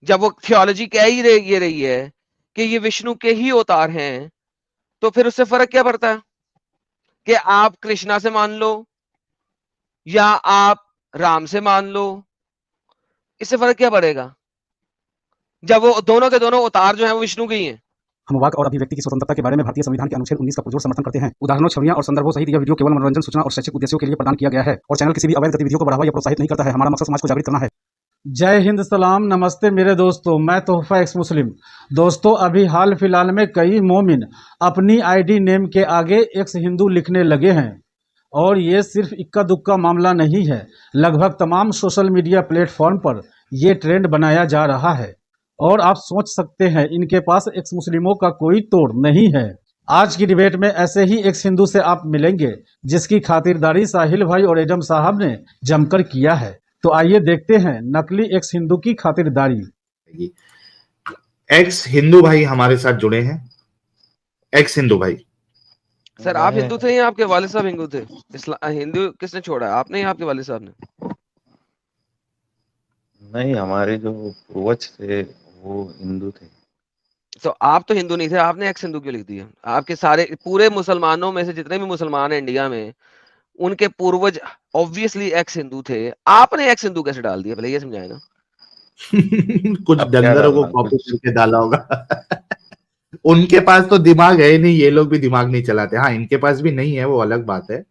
जब वो थियोलॉजी कह ही रही है कि ये विष्णु के ही अवतार हैं, तो फिर उससे फर्क क्या पड़ता है कि आप कृष्णा से मान लो या आप राम से मान लो, इससे फर्क क्या पड़ेगा जब वो दोनों के दोनों अवतार जो हैं वो विष्णु के ही हैं। हम वाक और अभिव्यक्ति की स्वतंत्रता के बारे में भारतीय संविधान के अनुच्छेद 19 का पुरजोर समर्थन करते हैं। उदाहरणों, छवियां और संदर्भों सहित यह वीडियो केवल मनोरंजन, सूचना और शैक्षिक उद्देश्यों के लिए प्रदान किया गया है और चैनल किसी भी अवैध गतिविधियों को बढ़ावा या प्रोत्साहित नहीं करता है। हमारा मकसद समाज को जागृत करना है। जय हिंद, सलाम, नमस्ते मेरे दोस्तों, मैं तोहफा एक्स मुस्लिम। दोस्तों, अभी हाल फिलहाल में कई मोमिन अपनी आईडी नेम के आगे एक्स हिंदू लिखने लगे हैं और ये सिर्फ इक्का दुक्का मामला नहीं है। लगभग तमाम सोशल मीडिया प्लेटफॉर्म पर ये ट्रेंड बनाया जा रहा है और आप सोच सकते हैं इनके पास एक्स मुस्लिमों का कोई तोड़ नहीं है। आज की डिबेट में ऐसे ही एक्स हिंदू से आप मिलेंगे जिसकी खातिरदारी साहिल भाई और एडम साहब ने जमकर किया है। तो आइए देखते हैं नकली एक्स हिंदू की खातिरदारी। एक्स हिंदू भाई हमारे साथ जुड़े हैं। एक्स हिंदू भाई, सर आप हिंदू थे या आपके वालिद साहब हिंदू थे? हिंदू किसने छोड़ा, आपने या आपके वालिद साहब ने? नहीं, हमारे जो पूर्वज थे वो हिंदू थे। तो आप तो हिंदू नहीं थे, आपने एक्स हिंदू क्यों लिख दिया? आपके सारे पूरे मुसलमानों में से जितने भी मुसलमान हैं इंडिया में, उनके पूर्वज ऑब्वियसली एक्स हिंदू थे, आपने एक्स हिंदू कैसे डाल दिया? पहले ये समझाए ना। कुछ डंगरों को कॉपी करके डाला होगा। उनके पास तो दिमाग है नहीं, ये लोग भी दिमाग नहीं चलाते। हाँ, इनके पास भी नहीं है, वो अलग बात है।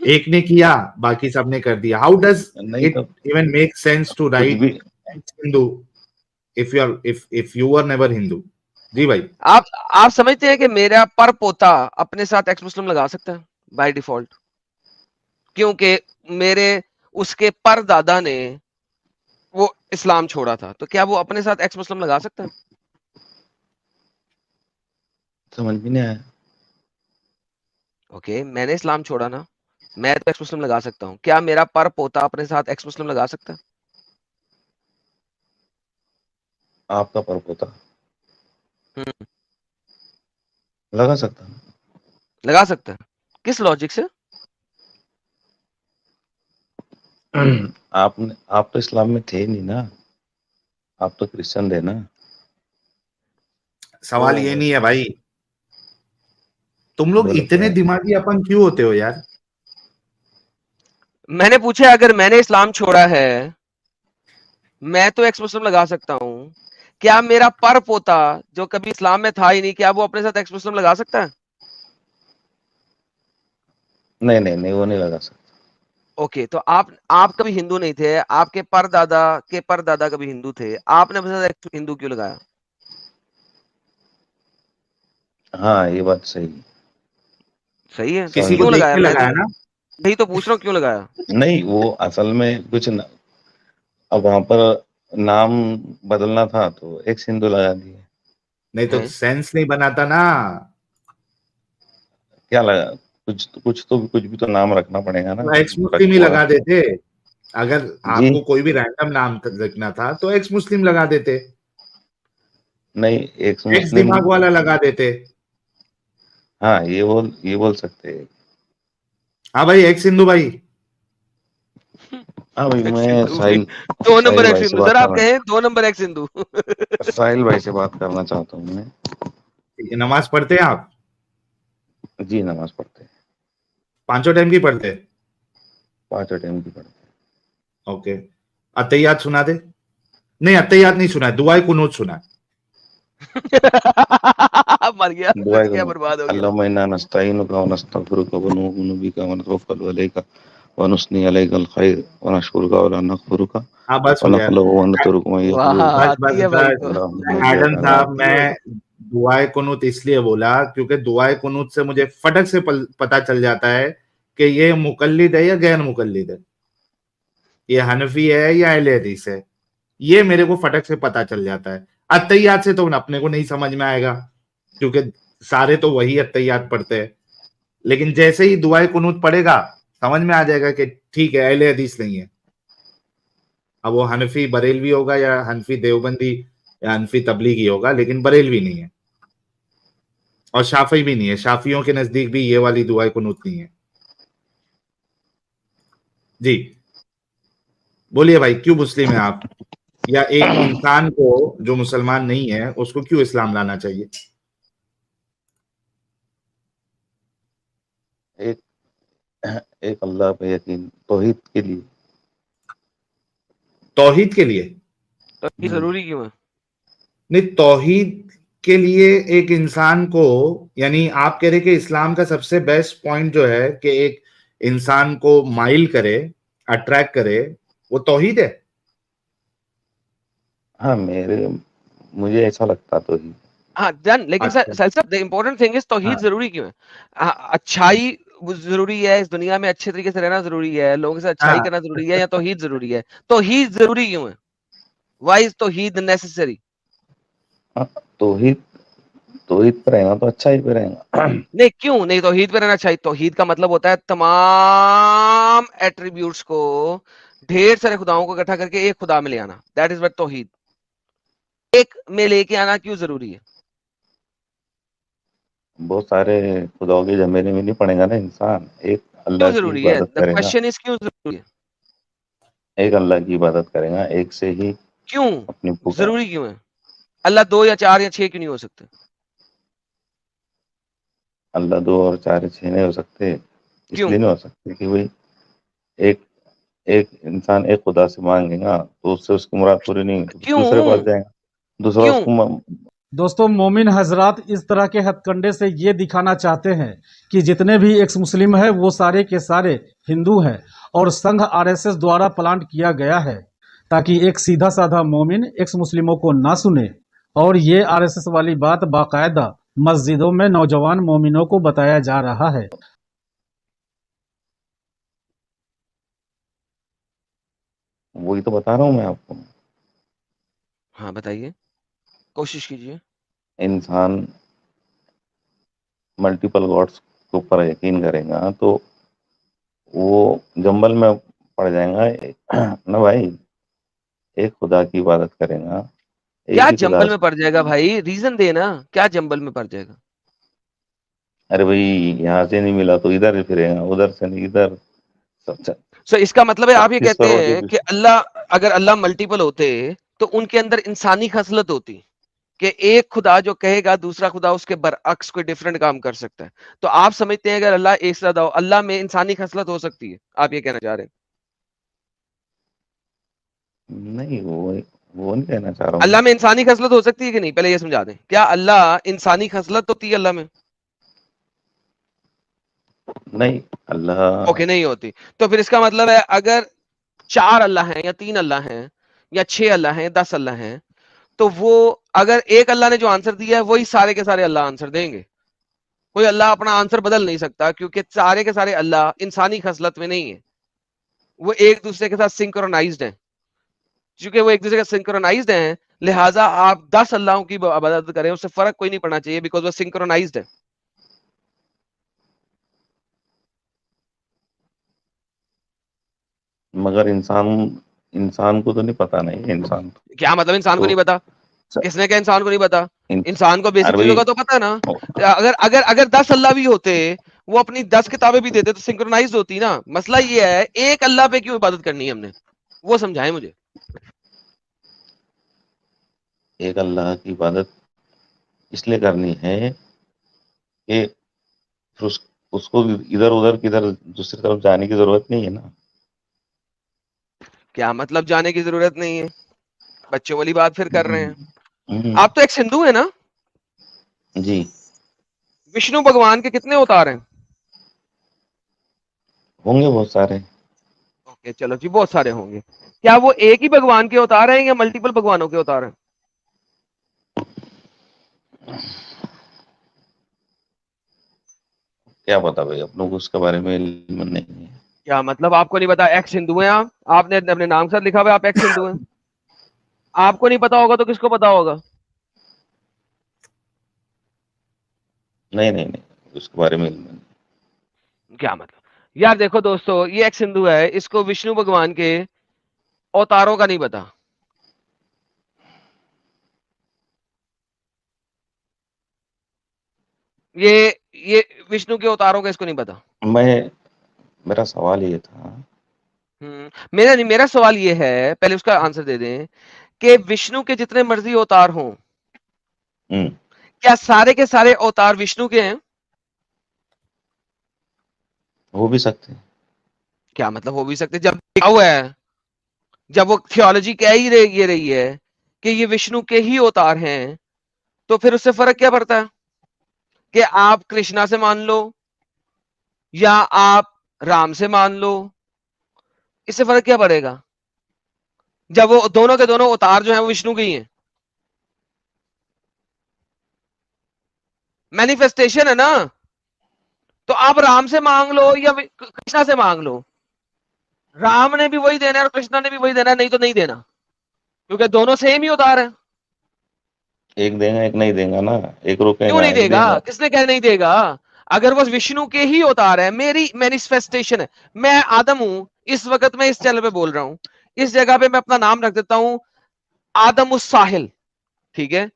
एक ने किया, बाकी सब ने कर दिया। How does it even make sense to write Hindu if you were never Hindu? जी भाई, आप समझते हैं कि मेरा पर पोता अपने साथ एक्स मुस्लिम लगा सकता है बाय डिफॉल्ट, क्योंकि मेरे उसके पर दादा ने वो इस्लाम छोड़ा था, तो क्या वो अपने साथ एक्स मुस्लिम लगा सकता है? समझ भी नहीं आया। ओके, मैंने इस्लाम छोड़ा ना, मैं तो एक्स मुस्लिम लगा सकता हूँ। क्या मेरा पर पोता अपने साथ एक्स मुस्लिम लगा सकता है? आपका पर पोता लगा सकता है। लगा सकता है, किस लॉजिक से? आप तो इस्लाम में थे नहीं ना, आप तो क्रिश्चियन थे ना। सवाल ये नहीं है भाई, तुम लोग इतने दिमागी अपन क्यों होते हो यार? मैंने पूछा अगर मैंने इस्लाम छोड़ा है, मैं तो एक्स मुस्लिम लगा सकता हूँ, क्या मेरा पर पोता जो कभी इस्लाम में था ही नहीं, क्या वो अपने साथ एक्स मुस्लिम लगा सकता है? नहीं नहीं नहीं, वो नहीं लगा सकता। ओके, तो आप कभी हिंदू नहीं थे, आपके परदादा के परदादा कभी हिंदू थे, आपने अपने साथ एक्स हिंदू क्यों लगाया? हाँ, ये बात सही सही है, किसी क्यों को देख लगाया? के मैं लगाया ना? यही तो पूछ रहा हूँ, क्यों लगाया? नहीं, वो असल में कुछ न, अब वहां पर नाम बदलना था तो एक्स हिंदू लगा दिए। नहीं तो सेंस नहीं बनाता ना। क्या लगा? कुछ भी तो नाम रखना पड़ेगा ना। एक्स मुस्लिम ही लगा देते। अगर आपको कोई भी रैंडम नाम रखना था तो एक्स मुस्लिम लगा देते। नहीं, एक्स दिमाग वाला लगा देते। हाँ, ये बोल सकते हैं। हाँ भाई, एक्स हिंदू भाई। हाँ भाई, मैं साहिल 2 नंबर एक्स हिंदू सर, आप कहें 2 नंबर एक्स हिंदू। साहिल भाई से बात करना चाहता हूँ मैं। नमाज पढ़ते हैं आप? जी, नमाज पढ़ते हैं। 5 टाइम की पढ़ते हैं? 5 टाइम की पढ़ते हैं। ओके, अत्तहियात सुना दे। नहीं, अत्तहियात नहीं सुना है, दुआए कुनूत सुना है। मर गया, क्या बर्बाद हो गया। अल्लाहुम्मा इन्ना नस्तईनुका व नस्तगफिरुका व नु'मिनु बिका व नतवक्कलु अलैका व नुस्नी अलैकल खैर व नशकुरुका व ला नकफुरुका हाँ, बस व हो गया। नखलुकु व नतरुकु मा एडम साहब, मैं दुआए कुनूत इसलिए बोला क्योंकि दुआए कुनूत से मुझे फटक से पता चल जाता है कि ये मुकल्लिद है या गैर मुकल्लिद है, ये हनफी है या अहले हदीस है। ये मेरे को फटक से पता चल जाता है। अत्तहियात से तो अपने को नहीं समझ में आएगा क्योंकि सारे तो वही अत्तहियात पढ़ते हैं, लेकिन जैसे ही दुआए कुनूत पढ़ेगा समझ में आ जाएगा कि ठीक है, अहले हदीस नहीं है। अब वो हनफी बरेलवी होगा या हनफी देवबंदी या हनफी तबलीगी होगा, लेकिन बरेलवी नहीं है और शाफी भी नहीं है। शाफियों के नजदीक भी ये वाली दुआए कुनूत नहीं है। जी बोलिए भाई, क्यों मुस्लिम है आप? या एक इंसान को जो मुसलमान नहीं है उसको क्यों इस्लाम लाना चाहिए? एक एक अल्लाह पे यकीन, तौहीद के लिए। तौहीद के लिए? तो ये जरूरी क्यों है? नहीं, तौहीद के लिए एक इंसान को, यानी आप कह रहे कि इस्लाम का सबसे बेस्ट पॉइंट जो है कि एक इंसान को माइल करे, अट्रैक्ट करे, वो तौहीद है। हाँ, मुझे ऐसा लगता तो ही। हाँ डन, लेकिन अच्छा। Sir the important thing is Tauheed हाँ। जरूरी क्यों है? अच्छाई जरूरी है, इस दुनिया में अच्छे तरीके से रहना जरूरी है, लोगों के साथ अच्छाई हाँ। करना जरूरी है, या तौहीद जरूरी है? तौहीद जरूरी क्यों है? Why is Tauheed necessary? हाँ, तौहीद तौहीद पे रहेगा तो अच्छा ही पे रहेगा। नहीं, क्यों नहीं तौहीद पे रहना चाहिए? तौहीद का मतलब होता है तमाम एट्रीब्यूट्स को, ढेर सारे खुदाओं को इकट्ठा करके एक खुदा में ले आना। दैट इज व्हाट तौहीद। एक में लेके आना क्यों जरूरी है? बहुत सारे खुदाओं के जमेले में नहीं पड़ेगा ना इंसान, एक क्यों अल्लाह की जरूरी है? इबादत द करेगा। क्वेश्चन इज क्यों जरूरी है? एक अल्लाह की इबादत करेगा, एक से ही क्यों अपनी पुकार। जरूरी क्यों है? अल्लाह 2 या 4 या 6 क्यों नहीं हो सकते? अल्लाह 2 और 4 6 नहीं हो सकते, क्यों? इसलिए नहीं हो सकते कि भाई एक एक इंसान एक खुदा से मांगेगा तो उससे उसकी मुराद पूरी नहीं हुई तो क्यों? दूसरे पास जाएगा, दूसरा क्यों? उसको दोस्तों, मोमिन हजरात इस तरह के हथकंडे से ये दिखाना चाहते हैं कि जितने भी एक्स मुस्लिम है वो सारे के सारे हिंदू हैं और संघ आरएसएस द्वारा प्लांट किया गया है, ताकि एक सीधा साधा मोमिन एक्स मुस्लिमों को ना सुने। और ये आरएसएस वाली बात बाकायदा मस्जिदों में नौजवान मोमिनों को बताया जा रहा है। वही तो बता रहा हूँ मैं आपको। हाँ बताइए, कोशिश कीजिए। इंसान मल्टीपल गॉड्स के ऊपर यकीन करेगा तो वो जंगल में पड़ जाएगा ना भाई। एक खुदा की इबादत करेगा, एक क्या ही खुदा जंबल में पड़ जाएगा भाई? रीजन देना, क्या जंबल में पड़ जाएगा? अरे भाई, यहाँ से नहीं मिला तो इधर ही फिरेगा, उधर से नहीं इधर। सब सो इसका मतलब है आप ये 36 कहते करोड़ हैं की। कि अल्लाह, अगर अल्लाह मल्टीपल होते तो उनके अंदर इंसानी खसलत होती कि एक खुदा जो कहेगा दूसरा खुदा उसके बरअक्स कोई डिफरेंट काम कर सकता है। तो आप समझते हैं अगर अल्लाह एक से ज्यादा हो, अल्लाह में इंसानी खसलत हो सकती है? आप ये कहना चाह रहे हैं? नहीं, वो नहीं कहना चाह रहा हूँ मैं। अल्लाह में इंसानी खसलत हो सकती है कि नहीं, पहले ये समझा दें। क्या अल्लाह इंसानी खसलत होती है अल्लाह में? नहीं, अल्लाह। ओके, नहीं होती। तो फिर इसका मतलब है अगर 4 अल्लाह हैं या 3 अल्लाह हैं या 6 अल्लाह हैं, 10 अल्लाह हैं, तो वो, अगर एक अल्लाह ने जो आंसर दिया है वही सारे के सारे अल्लाह आंसर देंगे। कोई अल्लाह अपना आंसर बदल नहीं सकता, क्योंकि सारे के सारे अल्लाह इंसानी खसलत में नहीं है, वो एक दूसरे के साथ सिंक्रोनाइज्ड हैं। क्योंकि वो एक दूसरे के सिंक्रोनाइज्ड हैं, लिहाजा आप 10 अल्लाहों की इबादत करें, उससे फर्क कोई नहीं पड़ना चाहिए, बिकॉज वो सिंक्रोनाइज्ड है। मगर इंसान इंसान को तो नहीं पता, नहीं है इंसान क्या मतलब इंसान को तो। नहीं पता? स- किसने क्या इंसान को नहीं पता? इन, इंसान को बेसिक अरे चीजों का भाई, तो पता है ना। अगर अगर अगर 10 अल्लाह भी होते, वो अपनी 10 किताबें भी देते तो सिंक्रोनाइज होती ना। मसला ये है, एक अल्लाह पे क्यों इबादत करनी है हमने, वो समझाएं मुझे। एक अल्लाह की इबादत इसलिए करनी है कि फिर उसको इधर उधर किधर दूसरी तरफ जाने की जरूरत नहीं है ना। क्या मतलब जाने की जरूरत नहीं है? बच्चों वाली बात फिर कर रहे हैं। हम्म, आप तो एक हिंदू है ना? जी। विष्णु भगवान के कितने अवतार हैं? होंगे बहुत सारे। ओके चलो जी, बहुत सारे होंगे। क्या वो एक ही भगवान के अवतार हैं या मल्टीपल भगवानों के अवतार हैं? क्या पता भाई, अपनों को उसके बारे में इल्म नहीं है। क्या मतलब आपको नहीं पता? एक्स हिंदू हैं आप, आपने अपने नाम के साथ लिखा हुआ है आप एक्स हिंदू हैं। आपको नहीं पता होगा तो किसको पता होगा? नहीं नहीं नहीं, उसके बारे में इल्म नहीं। क्या मतलब? यार देखो दोस्तों, ये एक्स हिंदू है, इसको विष्णु भगवान के अवतारों का नहीं पता। ये ये विष्णु के अवतारों का इसको नहीं पता। मैं मेरा सवाल ये था। मेरा नहीं, मेरा सवाल ये है, पहले उसका आंसर दे दें कि विष्णु के जितने मर्जी अवतार हों, हम्म, क्या सारे के सारे अवतार विष्णु के हैं? हो भी सकते हैं। क्या मतलब हो भी सकते? जब लिखा हुआ है, जब वो थियोलॉजी कह ही रही है कि ये विष्णु के ही अवतार हैं, तो फिर उससे फर्क क्या पड़ता है कि आप कृष्णा से मान लो या आप राम से मान लो? इससे फर्क क्या पड़ेगा जब वो दोनों के दोनों अवतार जो हैं वो विष्णु के ही हैं? मैनिफेस्टेशन है ना। तो आप राम से मांग लो या कृष्णा से मांग लो, राम ने भी वही देना है और कृष्णा ने भी वही देना है, नहीं तो नहीं देना, क्योंकि दोनों सेम ही अवतार है। एक देगा एक नहीं देगा ना, एक रुकेगा क्यों नहीं एक देगा? देगा। किसने कह नहीं देगा? अगर वो विष्णु के ही अवतार है, मेरी मैनिफेस्टेशन है, मैं आदम हूं, इस वक्त मैं इस चैनल पे बोल रहा हूं, इस जगह पे मैं अपना नाम रख देता हूं आदम उस साहिल, ठीक है?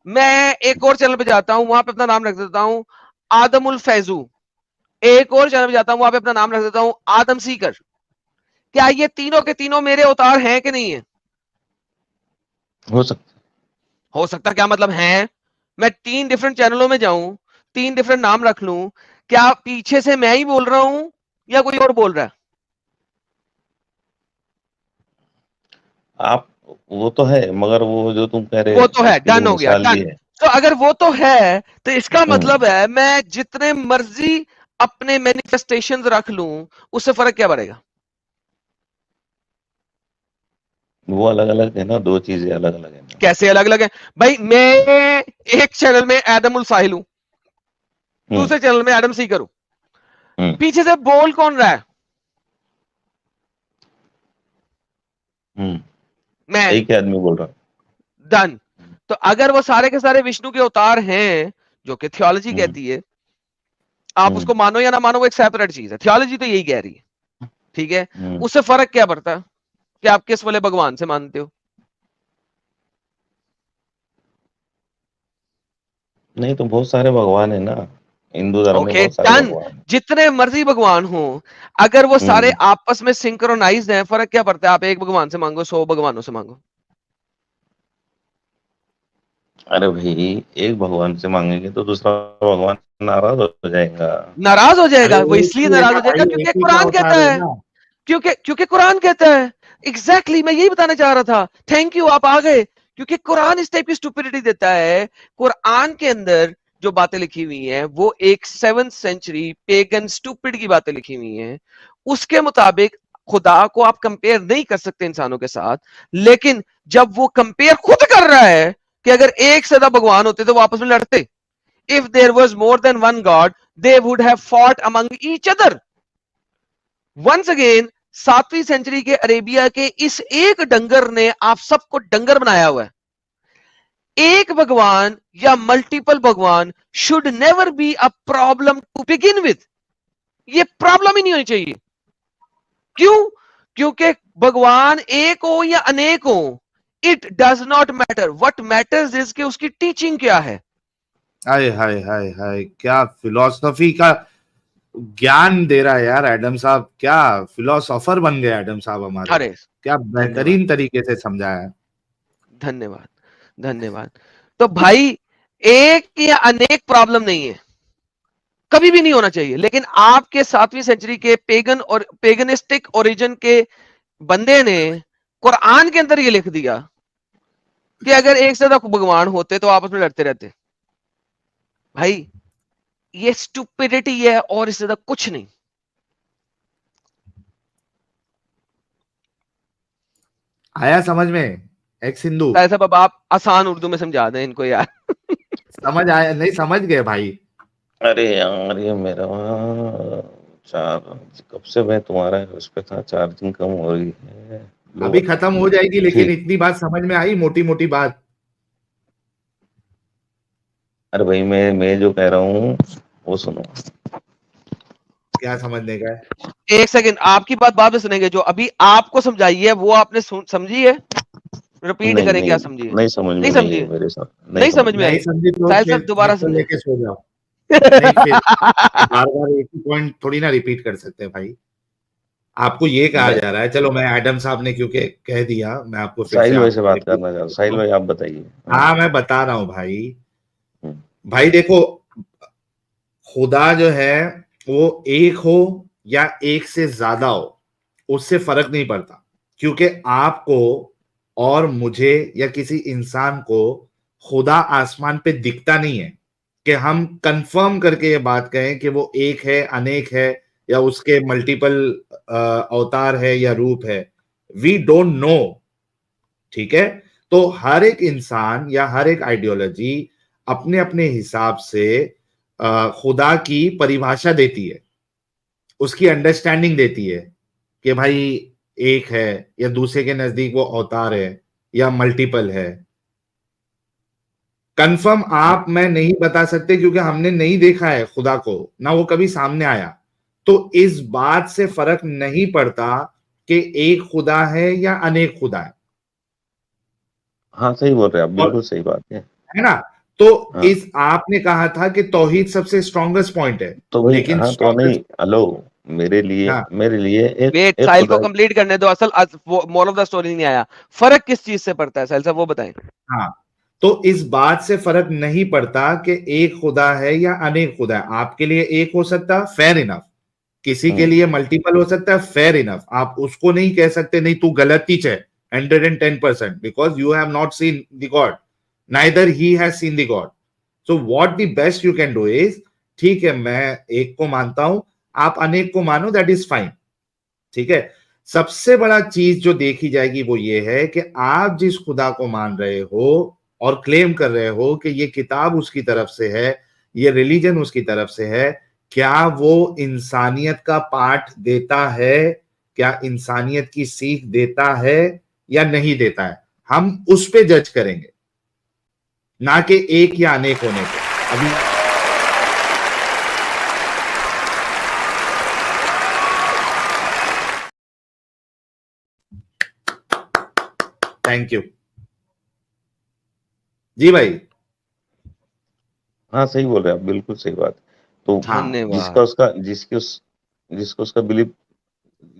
मैं एक और चैनल पे जाता हूं, वहां पे अपना नाम रख देता हूं आदम उल फैजू, एक और चैनल पे जाता हूं, वहां पे अपना नाम रख देता हूं आदम सीकर। क्या ये तीनों के तीनों मेरे अवतार हैं कि नहीं है? हो सकता हो सकता क्या मतलब है? मैं 3 डिफरेंट चैनलों में जाऊं, 3 डिफरेंट नाम रख लूं, क्या पीछे से मैं ही बोल रहा हूं या कोई और बोल रहा है? आप, वो तो है, मगर वो जो तुम कह रहे वो तो है, उसकी जो डन हो गया, मिसाल दी डन। है। तो अगर वो तो है, तो इसका हम्म, मतलब है मैं जितने मर्जी अपने मैनिफेस्टेशंस रख लूं, उससे फर्क क्या पड़ेगा? वो अलग अलग है ना, दो चीजें अलग अलग है ना। कैसे अलग अलग है? भाई मैं एक चैनल में एडम उल साहिल हूं, हम्म, दूसरे चैनल में एडम सीकर हूं, हम्म, पीछे से बोल कौन रहा है? हम्म, मैं। एक ही आदमी बोल रहा डन। तो अगर वो सारे के सारे विष्णु के अवतार हैं, जो कि थियोलॉजी है। कहती है, आप हम्म, उसको मानो या ना मानो, वो एक सेपरेट चीज है, थियोलॉजी तो यही कह रही है, ठीक है? हम्म, उससे फर्क क्या पड़ता है कि आप किस वाले भगवान से मानते हो? नहीं तो बहुत सारे भगवान है ना, हिंदू धर्म में ओके, बहुत सारे डन। भगवान हैं। जितने मर्जी भगवान हो, अगर वो सारे हम्म, आपस में सिंक्रोनाइज्ड हैं, फर्क क्या पड़ता है आप एक भगवान से मांगो 100 भगवानों से मांगो? अरे भाई, एक भगवान से मांगेंगे तो दूसरा भगवान नाराज हो जाएगा। नाराज हो अरे जाएगा। वो एक इसलिए ही है नाराज ना हो जाएगा भाई, एक क्योंकि ही का कुरान कहता अवतार है है, ना। क्योंकि क्योंकि कुरान कहता है। एग्जैक्टली मैं यही बताने चाह रहा था, थैंक यू, आप आ गए। क्योंकि कुरान इस टाइप की स्टुपिडिटी देता है। कुरान के अंदर जो बातें लिखी हुई हैं वो एक 7th सेंचुरी पेगन स्टूपिड की बातें लिखी हुई हैं। उसके मुताबिक खुदा को आप कंपेयर नहीं कर सकते इंसानों के साथ। लेकिन जब वो कंपेयर खुद कर रहा है कि अगर एक से ज्यादा भगवान होते तो वो आपस में लड़ते, if there was more than one god they would have fought among each other. Once again 7वीं सेंचुरी के अरेबिया के इस एक डंगर ने आप सबको डंगर बनाया हुआ है। एक भगवान या मल्टीपल भगवान should never be a problem to begin with. ये प्रॉब्लम ही नहीं होनी चाहिए। क्यों? क्योंकि भगवान एक हो या अनेक हो, it does not matter. What matters is कि उसकी टीचिंग क्या है। हाय हाय हाय हाय, क्या फिलोसफी का ज्ञान दे रहा है यार एडम साहब, क्या फिलोसोफर बन गए एडम साहब हमारे। अरे क्या धन्यवाद, बेहतरीन तरीके से समझाया है। धन्यवाद, धन्यवाद। तो भाई एक या अनेक प्रॉब्लम नहीं है, कभी भी नहीं होना चाहिए। लेकिन आपके 7वीं सेंचुरी के पेगन और पेगनिस्टिक ओरिजिन के बंदे ने कुरान के अंदर ये लिख दिया कि अगर एक से ज्यादा भगवान होते तो आपस में लड़ते रहते। भाई ये स्टुपिडिटी है और इससे ज्यादा कुछ नहीं। आया समझ में एक्स हिंदू? साहब अब आप आसान उर्दू में समझा दें इनको यार। समझ आया नहीं? समझ गए भाई? अरे यार, ये मेरा चार, कब से मैं तुम्हारा उस पे था, चार्जिंग कम हो रही है। लो अभी खत्म हो जाएगी, लेकिन ठीक। इतनी बात समझ में आई, मोटी मोटी बात। अरे भाई, मैं जो कह रहा हूँ वो सुनो। क्या समझने का है? एक सेकंड, आपकी बात बाद में सुनेंगे। जो अभी आपको समझाई है वो आपने समझी है? रिपीट नहीं करें, नहीं, क्या समझी है? नहीं समझ में नहीं नहीं समझी है है? मेरे साथ, नहीं नहीं समझ समझ में। में नहीं आई? समझी तो साहिल फिर साहब दोबारा तो समझे। लेके सो जाओ। नहीं फिर बार बार एक ही पॉइंट थोड़ी ना रिपीट कर सकते हैं भाई। आपको ये कहा मैं जा रहा है, चलो मैं एडम साहब ने क्योंकि कह दिया, मैं आपको फिर से साहिल भाई से आपको बात रिपीट करना कर चाहता हूँ। देता साहिल हूँ। भाई आप बताइए। हाँ, मैं बता रहा हूँ भाई। हम्म, भाई देखो, खुदा जो है वो एक हो या एक से ज्यादा हो, उससे फर्क नहीं पड़ता, क्योंकि आपको और मुझे या किसी इंसान को खुदा आसमान पे दिखता नहीं है कि हम कंफर्म करके ये बात कहें कि वो एक है, अनेक है, या उसके मल्टीपल अवतार है या रूप है। We don't know. ठीक है। तो हर एक इंसान या हर एक आइडियोलॉजी अपने अपने हिसाब से खुदा की परिभाषा देती है, उसकी अंडरस्टैंडिंग देती है कि भाई एक है, या दूसरे के नजदीक वो अवतार है, या मल्टीपल है। कंफर्म आप मैं नहीं बता सकते, क्योंकि हमने नहीं देखा है खुदा को, ना वो कभी सामने आया। तो इस बात से फर्क नहीं पड़ता कि एक खुदा है या अनेक खुदा है। हाँ सही बोल रहे हैं आप, और बिल्कुल सही बात है ना। तो हाँ इस आपने कहा था कि तौहीद सबसे स्ट्रॉन्गेस्ट पॉइंट है, तो भाई, लेकिन हाँ तो नहीं, स्ट्रॉन्गेस्ट। हेलो, हाँ, मेरे लिए एक वेट, एक साहिल को खुदा। कंप्लीट करने दो। असल मोरल ऑफ द स्टोरी नहीं आया। फर्क किस चीज से पड़ता है साहिल साहब, वो बताएं। हाँ। तो इस बात से फर्क नहीं पड़ता कि एक खुदा है या अनेक खुदा है। आपके लिए एक हो सकता, फेयर इनफ। किसी के हम्म, लिए मल्टीपल हो सकता है, फेयर इनफ। आप उसको नहीं कह सकते नहीं तू गलत टीच है 110%, because you have not seen the God, neither he has seen the God. So what the best you can do is, ठीक है मैं एक को मानता हूं, आप अनेक को मानो, दैट इज फाइन। ठीक है। सबसे बड़ा चीज जो देखी जाएगी वो ये है कि आप जिस खुदा को मान रहे हो और क्लेम कर रहे हो कि ये किताब उसकी तरफ से है, ये रिलीजन उसकी तरफ से है, क्या वो इंसानियत का पाठ देता है, क्या इंसानियत की सीख देता है या नहीं देता है। हम उस पे जज करेंगे, ना कि एक या अनेक होने पे। अभी थैंक यू जी भाई। हाँ सही बोल रहे हैं आप, बिल्कुल सही बात। तो हाँ, धन्यवाद। जिसके उसका बिलीव,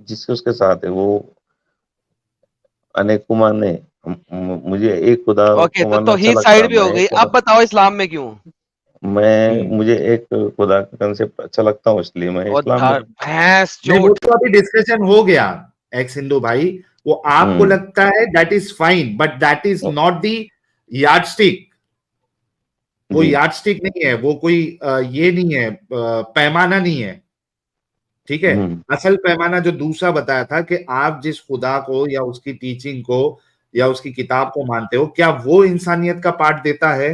जिसके उसके साथ है, वो अनेक को माने। मुझे एक खुदा ओके, को तो मानना अच्छा तौहीद लगता, साइड भी हो मैं गई। एक खुदा, अब बताओ इस्लाम में क्यों। मुझे एक खुदा का कंसेप्ट अच्छा लगता हूँ, इसलिए मैं और इस्लाम में हूँ। भैंस नहीं, वो चोट। तो अभी डिस्कशन हो गया एक्स हिंदू भाई। वो आपको हम्म, लगता है that is fine, but that is not the yardstick. वो जी, यार्डस्टिक नहीं है, वो कोई ये नहीं है, पैमाना नहीं है। ठीक है। हम्म, असल पैमाना जो दूसरा बताया था कि आप जिस खुदा को या उसकी टीचिंग को या उसकी किताब को मानते हो, क्या वो इंसानियत का पार्ट देता है,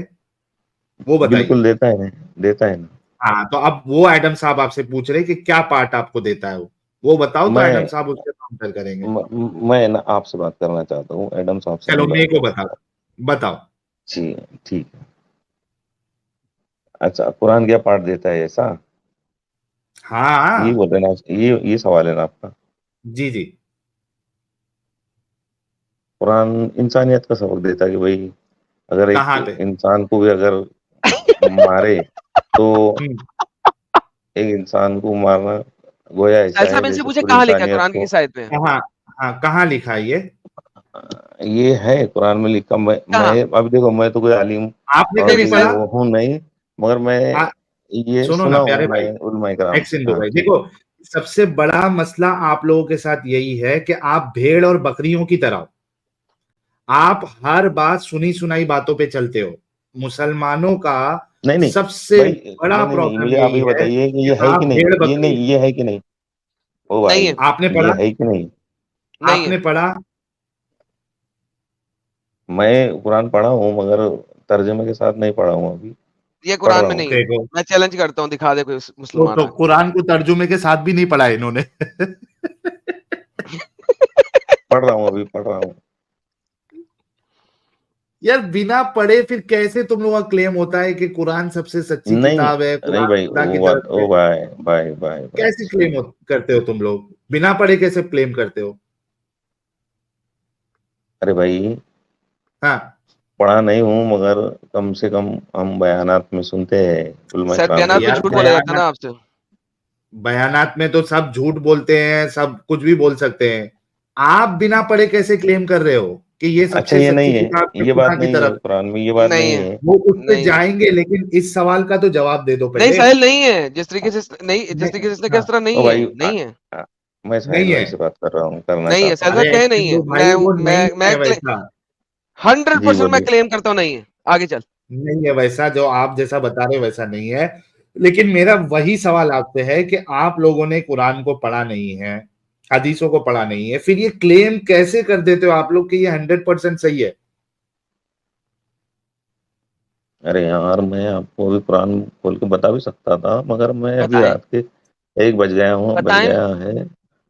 वो बताइए। बिल्कुल देता है ना, देता है ना। हाँ, तो अब वो एडम साहब आपसे पूछ रहे कि क्या पार्ट आपको देता है वो बताओ, तो एडम मैं साहब उससे काउंटर करेंगे। मैं ना आपसे बात करना चाहता हूँ, एडम साहब से चलो नहीं मेरे बात को करना बता, चाहता। बताओ। जी, ठीक है। अच्छा, कुरान क्या पाठ देता है ऐसा, ये हाँ, बोल रहे ना, ये सवाल है ना आपका। जी जी। कुरान इंसानियत का सबक देता है कि भाई, अगर एक कहाँ पे? इंसान को भी अगर मारे, तो हम्म, एक इंसान को मारना गोया ऐसा साहिल है साहब इनसे जैसे पूछे पूरी कहाँ लिखा है इंसानियत कुरान की को। किस आयत में। कहाँ? हाँ, कहाँ लिखा है ये? ये है कुरान में लिखा। मैं कहाँ। अभी देखो, मैं तो कोई आलिम आपने नहीं और नहीं कभी ये साहिल। पढ़ा? वो हूँ नहीं, मगर मैं आ, ये सुनो सुना ना हूँ प्यारे भाई, मैं उलमाए कराम एक्स से। सिंधु हाँ भाई, ठीक। देखो, सबसे बड़ा मसला आप लोगों के साथ यही है कि आप भेड़ और बकरियों की तरह हो। आप हर बात सुनी सुनाई बातों पे चलते हो। मुसलमानों का नहीं नहीं सबसे भाई, बड़ा नहीं, प्रॉब्लम मुझे आप यही ये है बताइए कि कि ये है कि आप नहीं, भेड़ ये बकरी। नहीं, ये है कि नहीं, ओ नहीं भाई, है। आपने ये पढ़ा? है कि नहीं। नहीं है। आपने पढ़ा? मैं कुरान पढ़ा हूँ, मगर तर्जुमे के साथ नहीं पढ़ा हूँ अभी, ये पढ़ कुरान रहा में हूँ। नहीं है। देखो, मैं चैलेंज करता हूँ, दिखा दे कोई मुसलमान तो आके। कुरान को तर्जुमे के साथ भी नहीं पढ़ा इन्होंने। पढ़ रहा हूँ, अभी पढ़ रहा हूँ। यार, बिना पढ़े फिर कैसे तुम लोगों का क्लेम होता है कि कुरान सबसे सच्ची नहीं किताब है, नहीं कुरान भाई, खुदा की वो बात, तरफ से? ओ भाई भाई भाई भाई, कैसे क्लेम करते हो तुम लोग, बिना पढ़े कैसे क्लेम करते हो? अरे भाई, हाँ, पढ़ा नहीं हूँ, मगर कम से कम हम बयानात में सुनते हैं उलमा तो इकराम सत्यानाश के में यार झूठ कि। बोला जाता है बयान, ना आपसे। बयानात में तो सब झूठ बोलते हैं, सब कुछ भी बोल सकते हैं। आप बिना पढ़े कैसे क्लेम कर रहे हो कि ये अच्छा, सबसे ये सच्ची नहीं है, किताब है ये खुदा बात की नहीं है तरफ? कुरान में, ये बात नहीं नहीं है, है। वो उस पे नहीं है, जाएंगे, लेकिन इस सवाल का तो जवाब दे दो नहीं पहले। साहिल नहीं है, जिस तरीके से नहीं, जिस तरीके से इसने कहा हाँ, इस तरह ओ नहीं है, भाई नहीं है, मैं साहिल नहीं है, भाई से बात कर रहा हूँ, करना नहीं है, चाहता साहिल हूँ। भाई अरे कहे नहीं है, सिंधु भाई वो नहीं मैं है वैसा, जी 100% मैं बोलिए। क्लेम करता हूँ नहीं है। आगे चल। नहीं है वैसा जो आप जैसा बता रहे हो, वैसा नहीं है। लेकिन मेरा वही सवाल आपसे है कि आप लोगों ने कुरान को पढ़ा नहीं है, हदीसों को पढ़ा नहीं है, फिर ये क्लेम कैसे कर देते हो आप लोग कि ये 100% सही है? अरे यार, मैं आपको अभी कुरान खोल के बता भी सकता था, मगर मैं अभी बताएं, रात के 1 बज बताएं। गया है,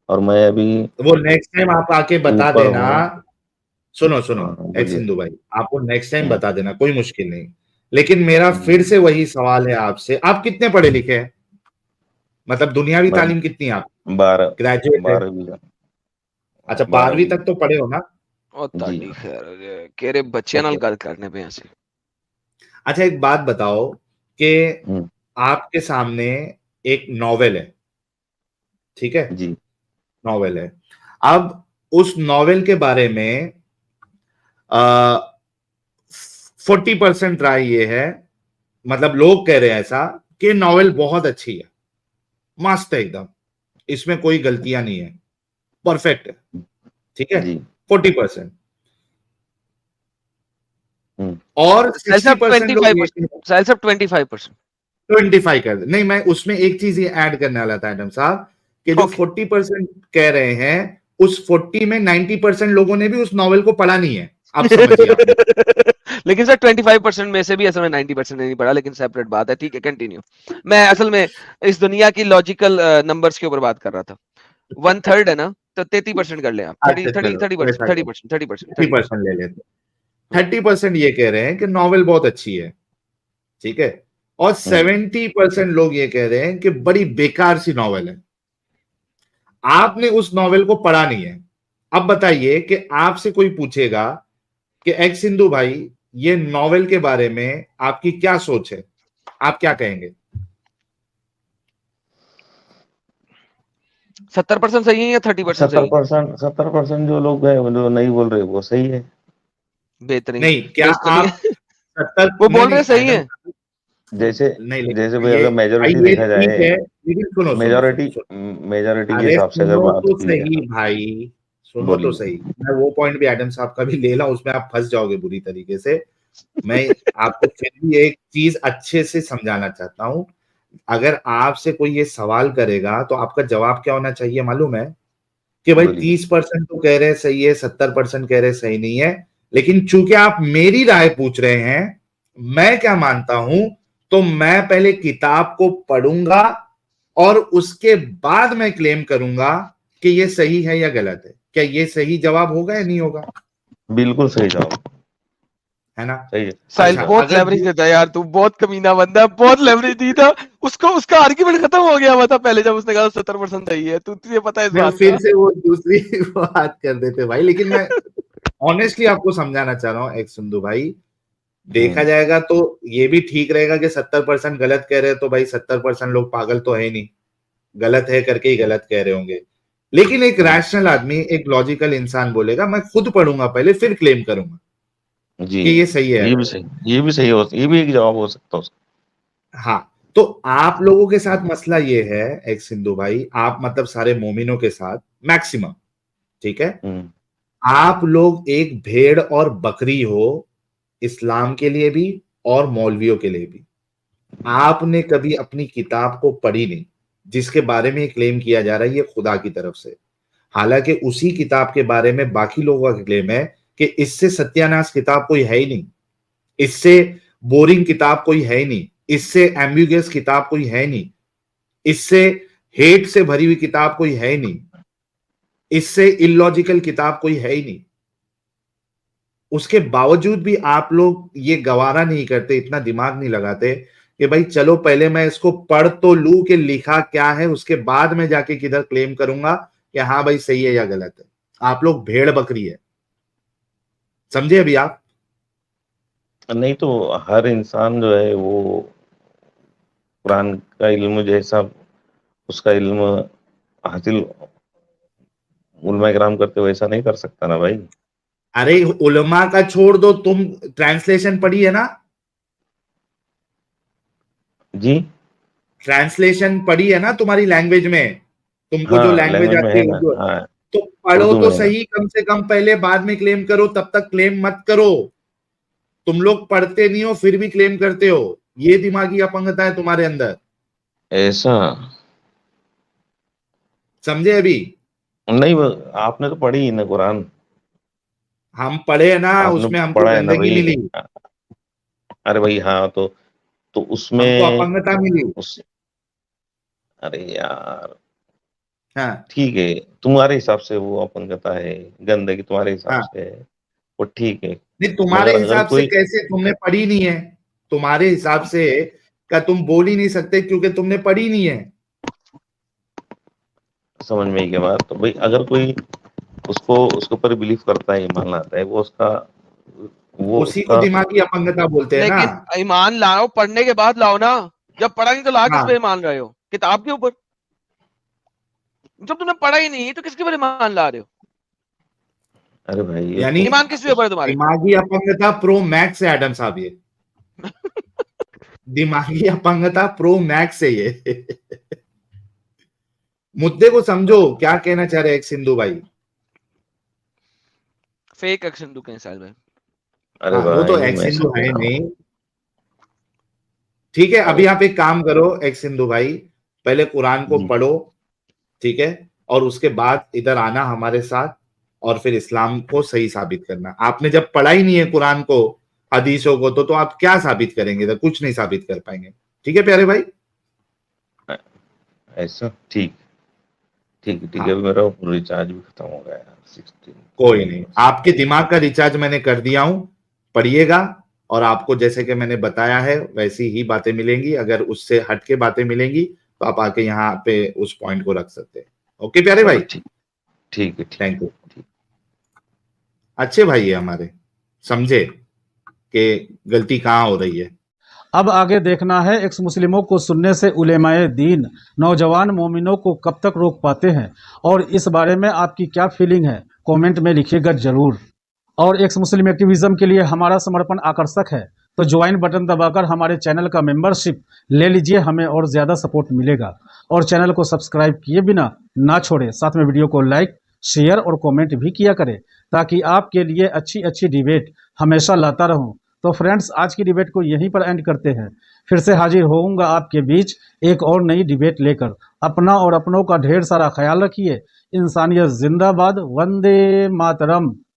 और मैं अभी वो नेक्स्ट टाइम आप आके बता ऊपर देना। हूँ। सुनो सुनो, हाँ, एक्स बोलिए। हिंदू भाई, आपको नेक्स्ट टाइम हुँ, बता देना, कोई मुश्किल नहीं। लेकिन मेरा फिर हुँ, से वही सवाल है आपसे, आप कितने पढ़े लिखे हैं? मतलब दुनियावी मैं तालीम कितनी है आप? 12 ग्रेजुएट है? 12वीं का अच्छा, 12वीं 12वीं तक तो पढ़े हो ना? और जी ताड़ी हाँ। खैर केरे बच्चे नाल ओके। गल करने पे ऐसे। अच्छा, एक बात बताओ कि हुँ, आपके सामने एक नॉवेल है, ठीक है? जी, नॉवेल है। अब उस नॉवेल के बारे में 40% राय ये है, मतलब लोग कह रहे हैं ऐसा, कि नॉवेल बहुत अच्छी है, मस्त है एकदम, इसमें कोई गलतियां नहीं है, परफेक्ट है, ठीक है? जी, 40%। हुँ, और साहिल साहब 60% लोग ये 25%, साहिल साहब 25%। 25 कर दे। नहीं, मैं उसमें एक चीज ये ऐड करने वाला था एडम साहब, कि जो ओके। 40% कह रहे हैं, उस 40 में 90% लोगों ने भी उस नॉवेल को पढ़ा नहीं है। आप समझिए आप। लेकिन सर 25% में से भी असल में 90% नहीं पढ़ा, लेकिन सेपरेट बात है, ठीक है, कंटिन्यू। मैं असल में इस दुनिया की लॉजिकल नंबर्स के ऊपर बात कर रहा था। 1/3 है ना, तो 33% कर ले आप, थर्टी अच्छा थर्टी चलो, थर्टी वैसा परसेंट थर्टी करो, परसेंट थर्टी परसेंट 30% ले लेते। 30%। 30% ये कह रहे हैं कि नॉवेल बहुत अच्छी है, ठीक है? और हुँ। 70% लोग ये कह रहे हैं कि बड़ी बेकार सी नॉवेल है। आपने उस नॉवेल को पढ़ा नहीं है। अब बताइए कि आपसे कोई पूछेगा कि एक्स सिंधु भाई, ये नॉवेल के बारे में आपकी क्या सोच है, आप क्या कहेंगे? 70% सही है या 30% सही है? 70% जो लोग हैं, जो नहीं बोल रहे, वो सही है। बेहतरीन। नहीं, क्या बेइज्जत तो नहीं आप है? 70? वो नहीं बोल नहीं रहे सही एडम, है। जैसे नहीं, जैसे लेकिन भाई, ये अगर भाई मेजॉरिटी ये देखा ठीक जाए, है, लेकिन सुनो सुनो मेजॉरिटी सुनो सुनो। मेजॉरिटी के अरे हिसाब से अगर सुनो बात तो की सही जाए, भाई, सुनो तो बोलिए। सही। मैं वो पॉइंट भी एडम साहब का भी ले ला, उसमें आप फंस जाओगे बुरी तरीके से। मैं आपको फिर भी एक चीज अच्छे से समझाना चाहता हूं। अगर आपसे कोई ये सवाल करेगा तो आपका जवाब क्या होना चाहिए मालूम है? कि भाई बोलिए। 30% तो कह रहे हैं सही है, 70% कह रहे हैं सही नहीं है। लेकिन चूंकि आप मेरी राय पूछ रहे हैं, मैं क्या मानता हूं, तो मैं पहले किताब को पढ़ूंगा और उसके बाद मैं क्लेम करूंगा कि ये सही है या गलत है। क्या ये सही जवाब होगा या नहीं होगा? बिल्कुल सही जवाब। है ना? सही है, सही साहिल अच्छा, जवाब। बहुत अगर लेवरेज देता है यार, तू बहुत कमीना बंदा है, बहुत लेवरेज दी था उसको, उसका आर्ग्यूमेंट खत्म हो गया हुआ था पहले जब उसने कहा 70% सही है, तुझे पता है इस मैं बात फिर का। से वो दूसरी बात कर देते भाई, लेकिन मैं ऑनेस्टली आपको समझाना चाह रहा हूं एक सिंधु भाई। देखा हुँ, जाएगा तो ये भी ठीक रहेगा कि 70% गलत कह रहे हैं, तो भाई 70% लोग पागल तो है ही नहीं, गलत है करके ही गलत कह रहे होंगे। लेकिन एक हुँ। रैशनल आदमी, एक लॉजिकल इंसान बोलेगा मैं खुद पढ़ूंगा पहले फिर क्लेम करूंगा जी, कि ये सही है या ये भी गलत। सही, ये भी एक जवाब हो सकता है उसका। हाँ, तो आप लोगों के साथ मसला ये है एक सिंधु भाई, आप मतलब सारे मोमिनों के साथ मैक्सिमम, ठीक है, हुँ, आप लोग एक भेड़ और बकरी हो, इस्लाम के लिए भी और मौलवियों के लिए भी। आपने कभी अपनी किताब को पढ़ी नहीं, जिसके बारे में क्लेम किया जा रहा है ये खुदा की तरफ से। हालांकि उसी किताब के बारे में बाकी लोगों का क्लेम है कि इससे सत्यानाश किताब कोई है ही नहीं, इससे बोरिंग किताब कोई है ही नहीं, इससे एम्बिगुअस किताब कोई है ही नहीं, इससे हेट से भरी हुई किताब कोई है ही नहीं, इससे इलॉजिकल किताब कोई है ही नहीं। उसके बावजूद भी आप लोग ये गवारा नहीं करते, इतना दिमाग नहीं लगाते कि भाई चलो पहले मैं इसको पढ़ तो लूं कि लिखा क्या है, उसके बाद में जाके किधर क्लेम करूंगा कि हाँ भाई सही है या गलत है। आप लोग भेड़ बकरी है, समझे अभी आप? नहीं तो हर इंसान जो है वो कुरान का इल्म जैसा उसका इल्म हासिल उलमा इकराम करते हो, ऐसा नहीं कर सकता ना भाई। अरे उलमा का छोड़ दो, तुम ट्रांसलेशन पढ़ी है ना? जी ट्रांसलेशन पढ़ी है ना तुम्हारी लैंग्वेज में? तुमको जो हाँ, लैंग्वेज लैंग्वेज में आती है है ना। उर्दू, हाँ, तो पढ़ो उर्दू तो में है ना। सही कम से कम पहले, बाद में क्लेम करो। तब तक क्लेम मत करो। तुम लोग पढ़ते नहीं हो फिर भी क्लेम करते हो, ये दिमागी अपंगता है तुम्हारे अंदर। ऐसा समझे अभी? नहीं, आपने तो पढ़ी ही ना कुरान। हम पढ़े हैं ना, आपने उसमें हमको पढ़ा है ना गंदगी भाई। मिली, अरे भाई हाँ, तो हमको उसमें अपंगता मिली। उस अरे यार, हाँ ठीक है, तुम्हारे हिसाब से वो अपंगता है, गंदगी तुम्हारे हिसाब हाँ। से है, वो ठीक है। नहीं, तुम्हारे मगर अगर हिसाब से कोई कैसे? तुमने पढ़ी नहीं है। तुम्हारे हिसाब से क्या तुम बोल ही नहीं सकते क्योंकि तुमने पढ़ी नहीं है? समझ में ही के बाद, तो भाई अगर कोई उसको उसके ऊपर बिलीव करता है, ईमान लाता है, वो उसी को उसका दिमागी अपंगता बोलते हैं ना। लेकिन ईमान लाओ पढ़ने के बाद लाओ ना। जब पढ़ा नहीं तो ला किस हाँ, पे मान रहे हो? किताब के ऊपर। जब तुमने पढ़ा ही नहीं तो किसके ऊपर ईमान ला रहे हो? अरे भाई ये यानी तो ईमान किस पे ऊपर है तुम्हारे? दिमागी अपंगता प्रो मैक्स है एडम साहब ये। दिमागी अपंगता प्रो मैक्स है ये। मुद्दे को समझो, क्या कहना चाह रहे हैं सिंधु भाई? फेक एक्शन दुख है साल में। अरे हाँ, वो तो भाई एक्स मैं सिंधु समझ है रहा हूँ। नहीं। ठीक है, अरे अभी आप एक काम करो एक्स सिंधु भाई, पहले कुरान को जी, पढ़ो, ठीक है, और उसके बाद इधर आना हमारे साथ, और फिर इस्लाम को सही साबित करना। आपने जब पढ़ा ही नहीं है कुरान को, हदीसों को, तो आप क्या साबित करेंगे? तो कुछ नहीं साबित कर पाएंगे। ठीक है प्यारे भाई? ऐसा ठीक, ठीक है, हाँ, अभी मेरा रिचार्ज भी खत्म हो गया यार, 16 कोई नहीं, 7%। आपके दिमाग का रिचार्ज मैंने कर दिया हूं। पढ़िएगा, और आपको जैसे कि मैंने बताया है वैसी ही बातें मिलेंगी। अगर उससे हटके बातें मिलेंगी तो आप आके यहाँ पे उस पॉइंट को रख सकते हैं। ओके प्यारे चलो भाई? ठीक, ठीक है, ठीक थैंक यू। ठीक। अच्छे भाई है हमारे, समझे कि गलती कहाँ हो रही है। अब आगे देखना है एक्स मुस्लिमों को सुनने से उलेमाए दीन नौजवान मोमिनों को कब तक रोक पाते हैं, और इस बारे में आपकी क्या फीलिंग है कमेंट में लिखिएगा जरूर। और एक्स मुस्लिम एक्टिविज्म के लिए हमारा समर्पण आकर्षक है, तो ज्वाइन बटन दबाकर हमारे चैनल का मेंबरशिप ले लीजिए, हमें और ज़्यादा सपोर्ट मिलेगा। और चैनल को सब्सक्राइब किए बिना ना छोड़े, साथ में वीडियो को लाइक शेयर और कमेंट भी किया करें, ताकि आपके लिए अच्छी अच्छी डिबेट हमेशा लाता रहूं। तो फ्रेंड्स, आज की डिबेट को यहीं पर एंड करते हैं। फिर से हाजिर होऊंगा आपके बीच एक और नई डिबेट लेकर। अपना और अपनों का ढेर सारा ख्याल रखिए। इंसानियत जिंदाबाद, वंदे मातरम।